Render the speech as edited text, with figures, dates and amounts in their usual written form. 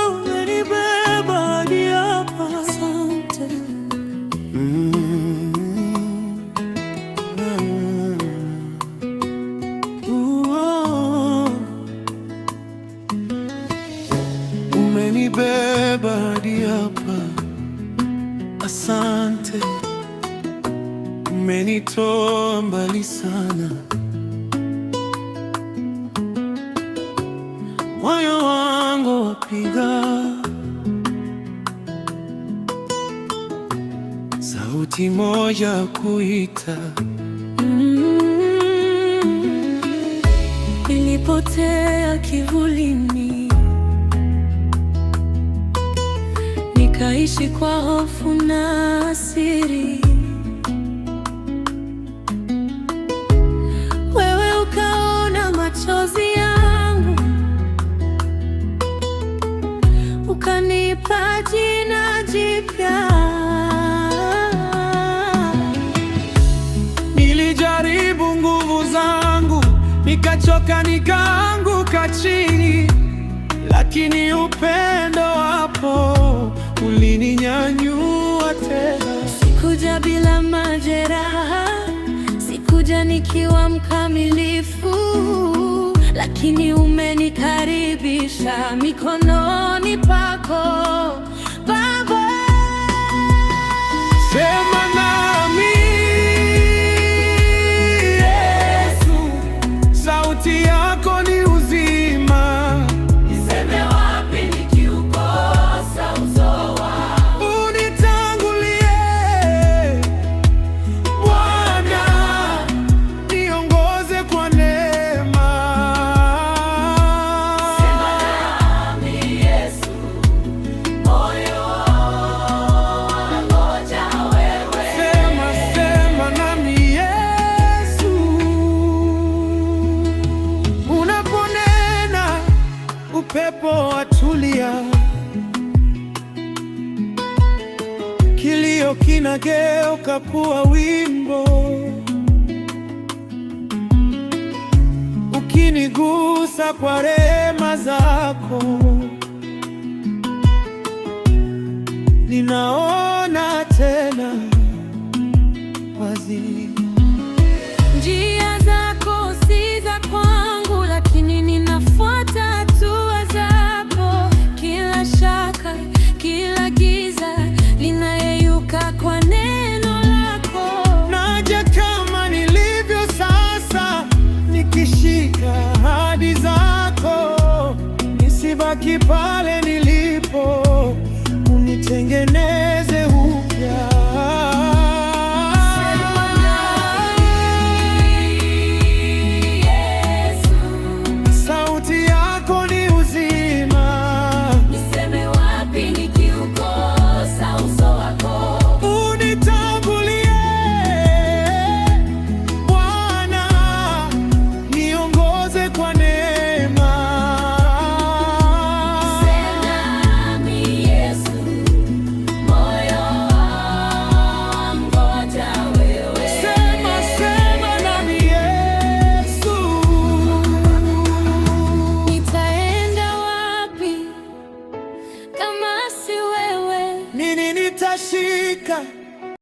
Umenibeba hadi hapa, asante. Umenibeba hadi hapa, asante. Umenitoa mbali sana, moyo wangu wapiga, sauti moja kuita. Nilipotea kivulini, nikaishi kwa hofu na siri. Wewe ukaona machozi yangu, ukanipa jina jipya. Nilijaribu nguvu zangu, nikachoka, nikaanguka chini, lakini upendo wako ulininyanyua tena. Sikuja bila majeraha, sikuja nikiwa mkamilifu, lakini umenikaribisha mikononi pako, Baba. Sema nami Yesu, sauti yako ni uzima. Niseme wapi nikiukosa uso wako? Unitangulie Bwana, niongoze kwa neema. Sema nami Yesu, moyo wangoja wewe. Sema nami Yesu, unaponena upepo watulia, kilio kinageuka kuwa wimbo. Ukinigusa kwa rehema zako, ninaona tena wazi. Njia zako si za kwangu, lakini ninafuata hatua zako. Kila shaka, kila giza linayeyuka kwa neno lako. Naja kama nilivyo sasa, nikishika ahadi zako. Nisibaki pale nilipo, unitengeneze upya. Sauti yako ni uzima. Niseme wapi nikiukosa uso wako? Unitangulie Bwana, niongoze kwa neema. Sema nami Yesu, moyo wangoja wewe. Sema nami Yesu, nitaenda wapi kama si wewe? Nini nitashika